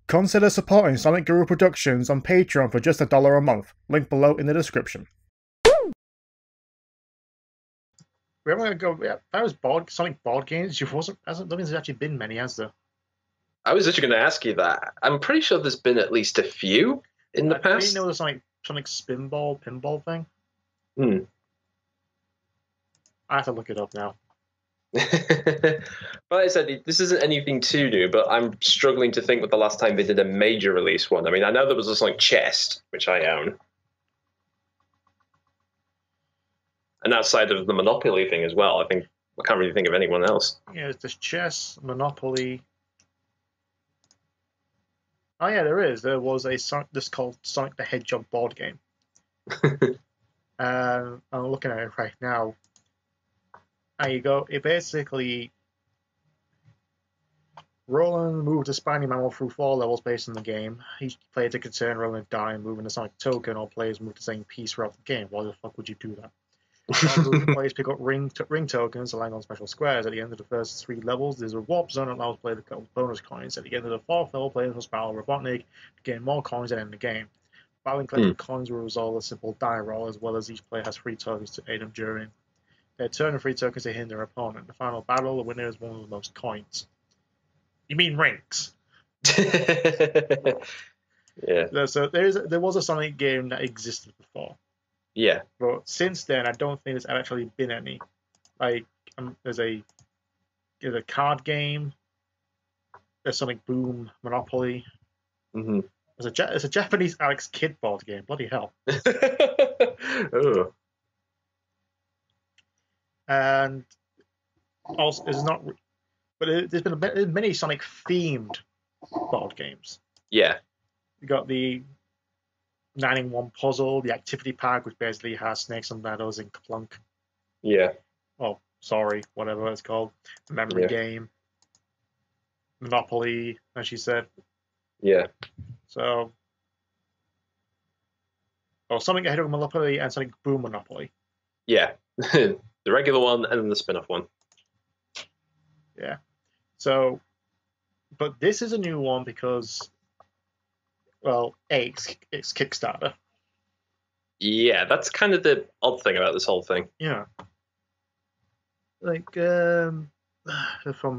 Consider supporting Sonic Guru Productions on Patreon for just $1 a month. Link below in the description. We're going to go. Yeah, that was Sonic board games. There's actually been many, has there? I was actually going to ask you that. I'm pretty sure there's been at least a few in the past. I didn't know the Sonic pinball thing. I have to look it up now. But I said this isn't anything too new, but I'm struggling to think what the last time they did a major release one. I mean, I know there was a Sonic Chest, which I own. And outside of the Monopoly thing as well, I can't really think of anyone else. Yeah, there's chess, Monopoly. Oh yeah, there is. There was this called Sonic the Hedgehog board game. I'm looking at it right now. There you go. It basically Roland moved a spiny mammal through 4 levels based on the game. Each player takes a turn rolling a die and moving a Sonic token, or players move the same piece throughout the game. Why the fuck would you do that? Players pick up ring tokens, relying on special squares. At the end of the first 3 levels, there's a warp zone that allows players to collect bonus coins. At the end of the 4th level, players must battle Robotnik to gain more coins at the end of the game. Battling collected coins will resolve a simple die roll, as well as each player has 3 tokens to aid them during their turn and 3 tokens to hinder their opponent. In the final battle, the winner is one with the most coins. You mean rings? Yeah. So there was a Sonic game that existed before. Yeah. But since then, I don't think there's actually been any. Like, there's a card game. There's Sonic Boom, Monopoly. Mm-hmm. There's a Japanese Alex Kidd board game. Bloody hell. Oh. And also, it's not. But there's been many Sonic themed board games. Yeah. You got the 9-in-1 puzzle, the activity pack, which basically has Snakes and Ladders and Clunk. Yeah. Oh, sorry, whatever it's called. The memory game. Monopoly, as you said. Yeah. So, Sonic the Hedgehog Monopoly and Sonic Boom Monopoly. Yeah. The regular one and then the spin-off one. Yeah. So, but this is a new one because, well, it's Kickstarter. Yeah, that's kind of the odd thing about this whole thing. Yeah. Like, from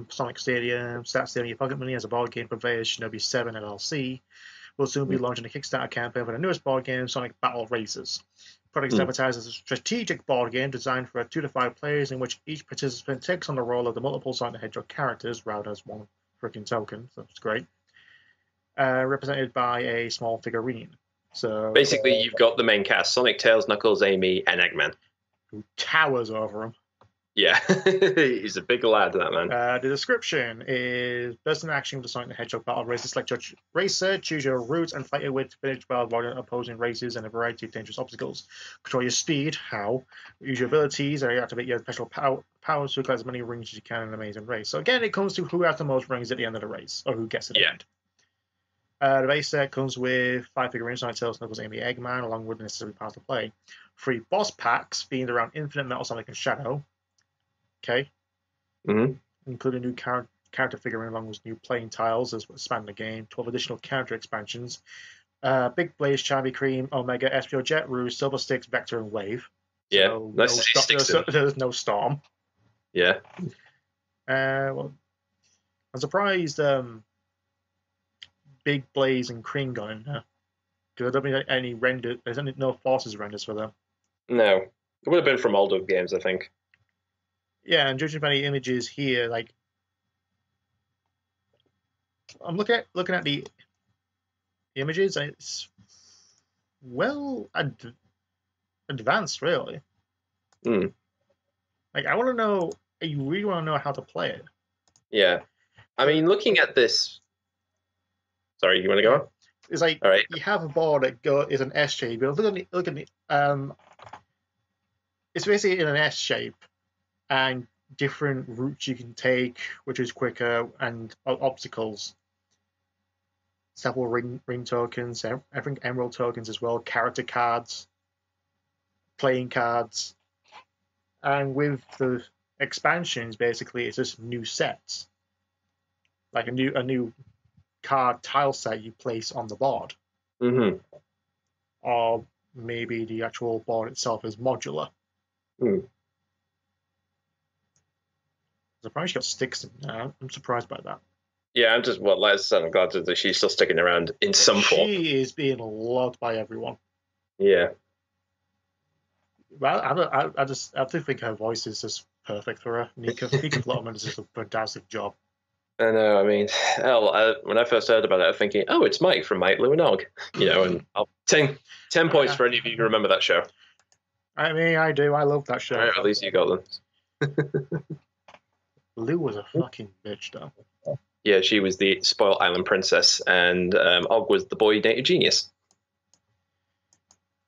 Sonic Stadium, Stat Stadium, Pocket Money as a board game purveyor, Shinobi 7 LLC will soon be launching a Kickstarter campaign for the newest board game, Sonic Battle Racers. Product is advertised as a strategic board game designed for 2 to 5 players, in which each participant takes on the role of the multiple Sonic the Hedgehog characters, rather as one freaking token. So that's great. Represented by a small figurine. So basically, you've got the main cast: Sonic, Tails, Knuckles, Amy, and Eggman, who towers over him. Yeah, he's a big lad, that man. The description is burst in action with the Sonic the Hedgehog battle racer. Select your racer, choose your route, and fight it with finish while avoiding opposing races and a variety of dangerous obstacles. Control your speed. How? Use your abilities and activate your special powers to collect as many rings as you can in an amazing race. So again, it comes to who has the most rings at the end of the race, or who gets it at the end. The base set comes with 5 figurines, Sonic, Tails, Knuckles, Amy, Eggman, along with the necessary parts to play. 3 boss packs themed around Infinite, Metal Sonic, and Shadow. Okay. Including new character figurine along with new playing tiles as span the game. 12 additional character expansions. Big Blaze, Charmy Cream, Omega, Espio, Jet, Rouge, Silver Sticks, Vector, and Wave. Yeah. So nice to see Sticks. There's no Storm. Yeah. Well, I'm surprised Big Blaze and Cream got in there. Because I don't think any render. There's no Forces renders for them. No. It would have been from older games, I think. Yeah, and judging by the images here, like I'm looking at the images, and it's well advanced, really. Like, I want to know. You really want to know how to play it? Yeah, I mean, looking at this. Sorry, you want to go on? It's like, all right, you have a board that is an S shape. But look at the it's basically in an S shape. And different routes you can take, which is quicker, and obstacles. Several ring tokens, I think emerald tokens as well, character cards, playing cards, and with the expansions, basically, it's just new sets, like a new card tile set you place on the board, or maybe the actual board itself is modular. Surprised she got sticks in there. I'm surprised by that. Yeah, I'm just like I said, I'm glad that she's still sticking around in some form. She is being loved by everyone. Yeah. Well, I do think her voice is just perfect for her. Nika Flotterman does just a fantastic job. I know. I mean, hell, when I first heard about it, I was thinking, oh, it's Mike from Mike, Lou and Og. And 10 points for any of you who remember that show. I mean, I do. I love that show. Right, at least you got them. Lou was a fucking bitch, though. Yeah, she was the spoiled island princess, and Og was the boy native genius.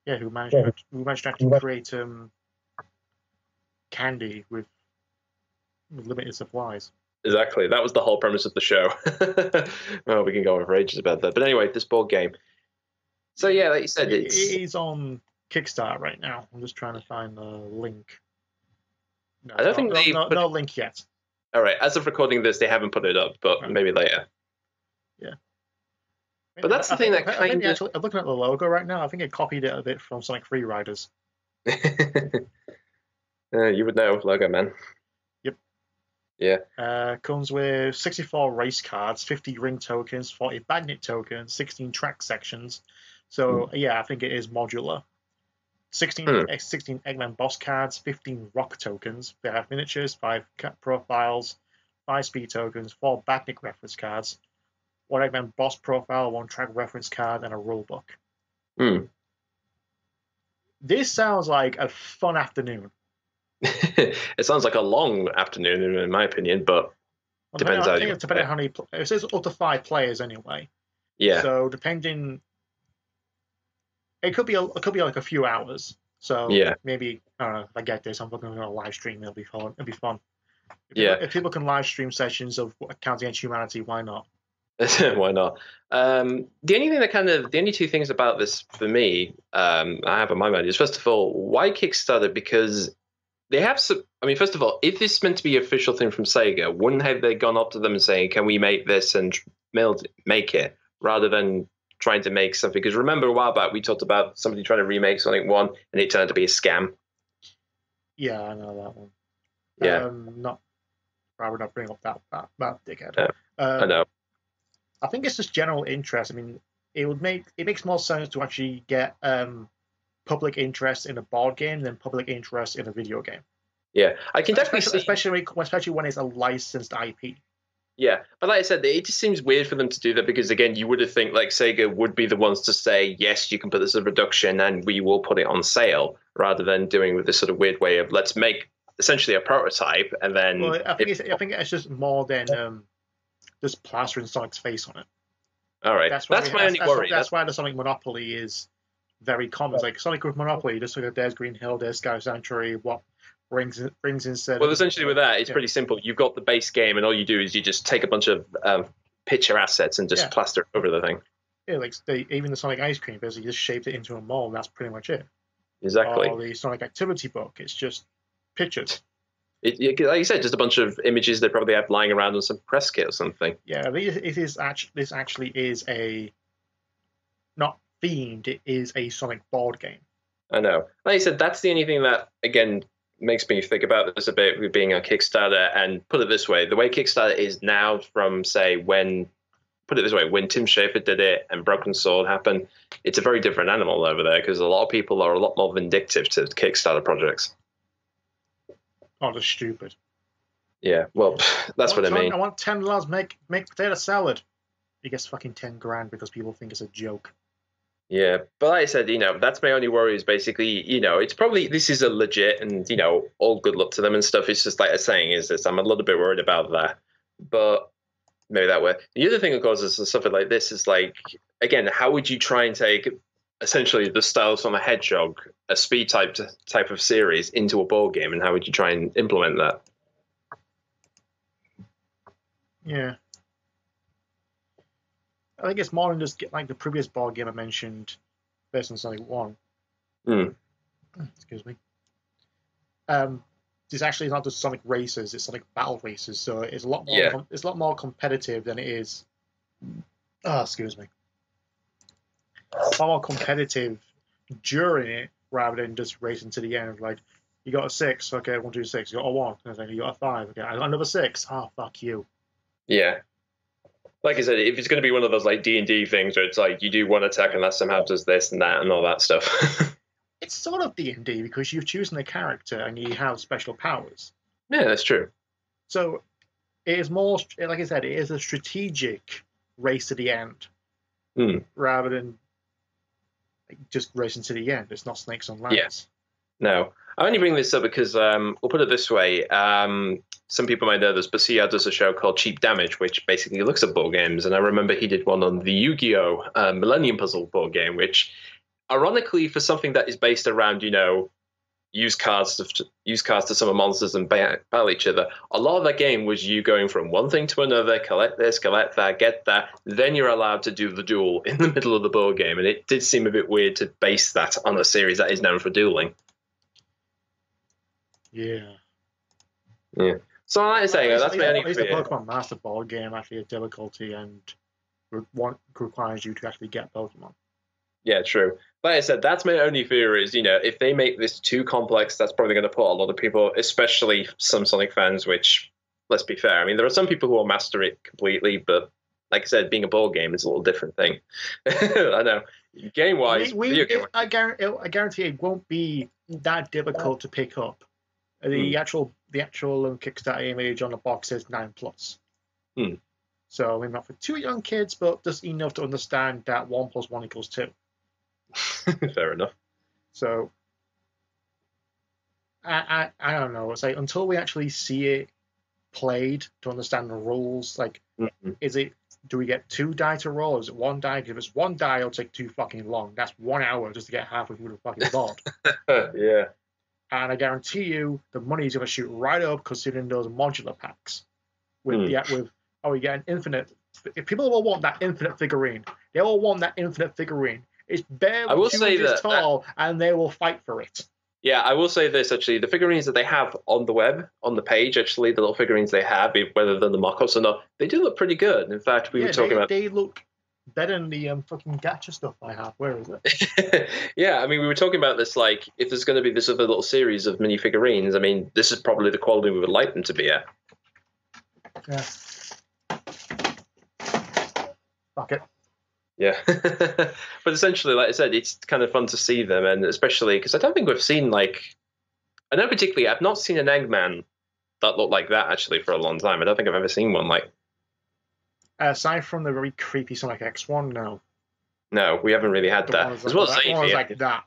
Yeah, who managed to actually create candy with limited supplies. Exactly. That was the whole premise of the show. Well, we can go on for ages about that. But anyway, this board game. So yeah, like you said, it is on Kickstarter right now. I'm just trying to find the link. No, I don't think no link yet. All right. As of recording this, they haven't put it up, but maybe later. Yeah. But that's the thing that kind of... Actually, I'm looking at the logo right now. I think it copied it a bit from Sonic Free Riders. You would know, logo man. Yep. Yeah. Comes with 64 race cards, 50 ring tokens, 40 magnet tokens, 16 track sections. So yeah, I think it is modular. 16 Eggman boss cards, 15 rock tokens. They have miniatures, 5 profiles, 5 speed tokens, 4 Batnik reference cards, 1 Eggman boss profile, 1 track reference card, and a rule book. This sounds like a fun afternoon. It sounds like a long afternoon, in my opinion, but depends how you... Depending on how many... It says up to 5 players anyway. Yeah. So depending... It could be like a few hours. So maybe, I don't know, if I get this, I'm looking at a live stream, it'll be fun. If people can live stream sessions of Counting Against Humanity, why not? Why not? The only two things about this for me, I have in my mind is, first of all, why Kickstarter? Because they have some, I mean, first of all, if this is meant to be an official thing from Sega, wouldn't have they gone up to them and saying, can we make this and make it, rather than trying to make something? Because remember a while back we talked about somebody trying to remake Sonic 1 and it turned out to be a scam. Yeah, I know that one. Yeah. I would not bring up that dickhead. I know. I think it's just general interest. I mean, it makes more sense to actually get public interest in a board game than public interest in a video game. Yeah, I can definitely see, especially when it's a licensed IP. Yeah, but like I said, it just seems weird for them to do that because, again, you would have think like Sega would be the ones to say, yes, you can put this as a reduction and we will put it on sale, rather than doing with this sort of weird way of let's make essentially a prototype and then... Well, I think it's just more than just plastering Sonic's face on it. All right, that's my only worry. That's why the Sonic Monopoly is very common. It's like Sonic with Monopoly, just look at there's Green Hill, there's Sky Sanctuary, what brings instead. Well, essentially with that, it's pretty simple. You've got the base game, and all you do is you just take a bunch of picture assets and just plaster over the thing. Yeah, like even the Sonic Ice Cream, basically just shaped it into a mold, and that's pretty much it. Exactly. Or the Sonic Activity Book, it's just pictures. Like you said, just a bunch of images they probably have lying around on some press kit or something. Yeah, this actually is a not themed. It is a Sonic board game. I know. Like I said, that's the only thing that again makes me think about this a bit with being on Kickstarter. And put it this way, the way Kickstarter is now from, say, when Tim Schafer did it and Broken Sword happened, it's a very different animal over there because a lot of people are a lot more vindictive to Kickstarter projects. Oh, they're stupid. Yeah, well, that's what I mean. I want $10, make potato salad. He gets fucking $10,000 because people think it's a joke. Yeah, but like I said, that's my only worry is basically, it's probably, this is a legit and, all good luck to them and stuff. It's just like I'm saying is this, I'm a little bit worried about that, but maybe that way. The other thing, of course, is something like this is like, again, how would you try and take essentially the Styles from a Hedgehog, a speed type of series into a board game, and how would you try and implement that? Yeah. I think it's more than just like the previous board game I mentioned, based on Sonic 1. Excuse me. This actually is not just Sonic Races; it's Sonic Battle Races. So it's a lot more. It's a lot more competitive than it is Oh, excuse me. Far more competitive during it rather than just racing to the end. Like, you got a 6, okay, 1, 2, 6. You got a 1, and then you got a 5, okay, I got another 6. Oh, fuck you. Yeah. Like I said, if it's going to be one of those like D&D things where it's like you do one attack and that somehow does this and that and all that stuff. It's sort of D&D because you've chosen a character and you have special powers. Yeah, that's true. So it is more, like I said, it is a strategic race to the end rather than just racing to the end. It's not snakes on ladders. Yeah. No. I only bring this up because we'll put it this way. Some people might know this, but Sia does a show called Cheap Damage, which basically looks at board games. And I remember he did one on the Yu-Gi-Oh! Millennium Puzzle board game, which, ironically, for something that is based around, use cards to summon monsters and battle each other, a lot of that game was you going from one thing to another, collect this, collect that, get that. Then you're allowed to do the duel in the middle of the board game. And it did seem a bit weird to base that on a series that is known for dueling. Yeah. So like I say, that's my only fear. The Pokemon Master board game actually a difficulty and requires you to actually get Pokemon. Yeah, true. Like I said, that's my only fear is, if they make this too complex, that's probably going to put a lot of people, especially some Sonic fans, which, let's be fair, I mean, there are some people who will master it completely, but like I said, being a board game is a little different thing. I know. Game-wise, I guarantee it won't be that difficult to pick up. The actual Kickstarter image on the box says 9+. So maybe not for too young kids, but just enough to understand that 1 + 1 = 2. Fair enough. So I don't know. It's like until we actually see it played to understand the rules, like do we get 2 die to roll? Is it 1 die? If it's 1 die, it'll take too fucking long. That's 1 hour just to get halfway through the fucking board. Yeah. And I guarantee you, the money is going to shoot right up considering those modular packs. You get an infinite. If people will want that infinite figurine, they will want that infinite figurine. It's barely 2 inches tall, and they will fight for it. Yeah, I will say this actually: the figurines that they have on the web, on the page, actually, the little figurines they have, whether they're the mock-ups or not, they do look pretty good. In fact, we were talking about they look better than the fucking gacha stuff I have. Where is it? Yeah, I mean, we were talking about this, like, if there's going to be this other little series of mini figurines, I mean, this is probably the quality we would like them to be at. Yeah. Fuck it. Yeah. But essentially, like I said, it's kind of fun to see them, and especially because I don't think we've seen, like, I know particularly, I've not seen an Eggman that looked like that, actually, for a long time. I don't think I've ever seen one like. Aside from the very creepy Sonic X one, no. No, we haven't really had that. As well as like that.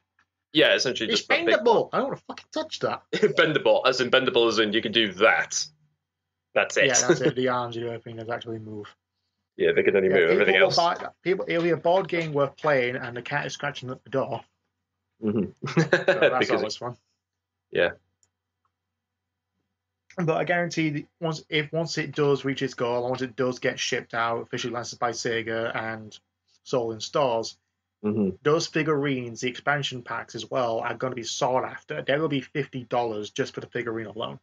Yeah, essentially it's just bendable. I don't want to fucking touch that. Bendable, as in you can do that. That's it. Yeah, that's it. The arms you open does actually move. Yeah, they can only move. Everything else. It'll be a board game worth playing, and the cat is scratching at the door. So that's always fun. Yeah. But I guarantee once it does reach its goal, and once it does get shipped out, officially licensed by Sega and sold in stores, those figurines, the expansion packs as well, are going to be sought after. They will be $50 just for the figurine alone.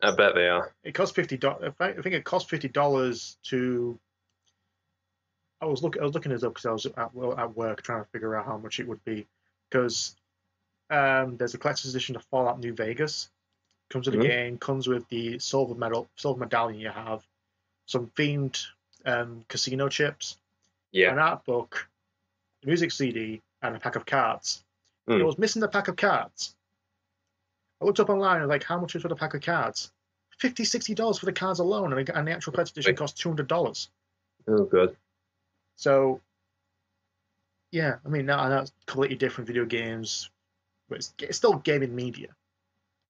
I bet they are. It costs $50. I think it costs $50 to. I was looking this up because I was at work trying to figure out how much it would be, because there's a collector's edition of Fallout New Vegas. Comes with the game, comes with the silver medallion you have, some themed casino chips, an art book, a music CD, and a pack of cards. It was missing the pack of cards. I looked up online and like, how much is for the pack of cards? $50, $60 for the cards alone, and the actual collector's edition costs $200. Oh, good. So, yeah, I mean, that's completely different video games, but it's still gaming media.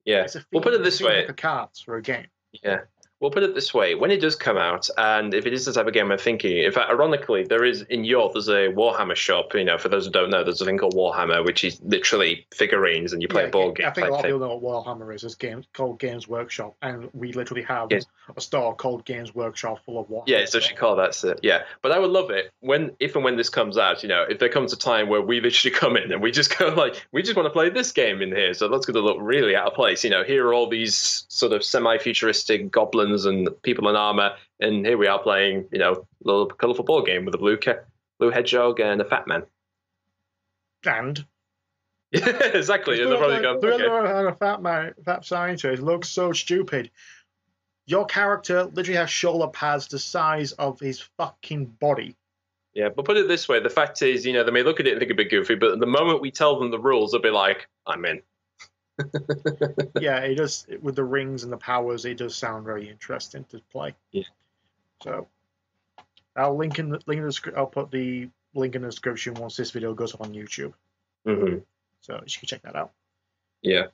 Yeah, we'll put it this way. Cards for a game. Yeah, we'll put it this way. When it does come out, and if it is the type of game I'm thinking, in fact, ironically, there's a Warhammer shop. For those who don't know, there's a thing called Warhammer, which is literally figurines, and you play a board game. I think a lot of people know what Warhammer is. It's called Games Workshop, and we literally have a store called Games Workshop full of Warhammer. Yeah, it's actually called that. Yeah, but I would love it if and when this comes out. If there comes a time where we literally come in and we just go like, we just want to play this game in here, so that's going to look really out of place. Here are all these sort of semi-futuristic goblin guns and people in armor, and here we are playing, you know, a little colourful board game with a blue hedgehog and a fat man. And Yeah, exactly. And they're probably going, okay. A fat scientist looks so stupid. Your character literally has shoulder pads the size of his fucking body. Yeah, but put it this way: the fact is, you know, they may look at it and think a bit goofy, but the moment we tell them the rules, they'll be like, "I'm in." Yeah, it does with the rings and the powers. It does sound very interesting to play. Yeah. So I'll link in the I'll put the link in the description once this video goes up on YouTube. Mm-hmm. So you can check that out. Yeah.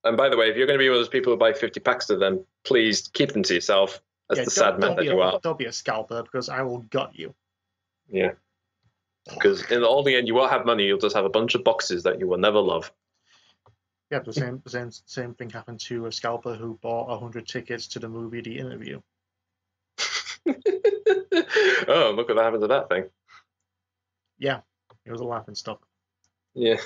And by the way, if you're going to be one of those people who buy 50 packs of them, please keep them to yourself. That's the sad man that you are. Don't be a scalper, because I will gut you. Yeah. Because in all the end, you won't have money. You'll just have a bunch of boxes that you will never love. Yeah, the same thing happened to a scalper who bought 100 tickets to the movie The Interview. Oh, look what happened to that thing. Yeah, it was a laughing stock. Yeah.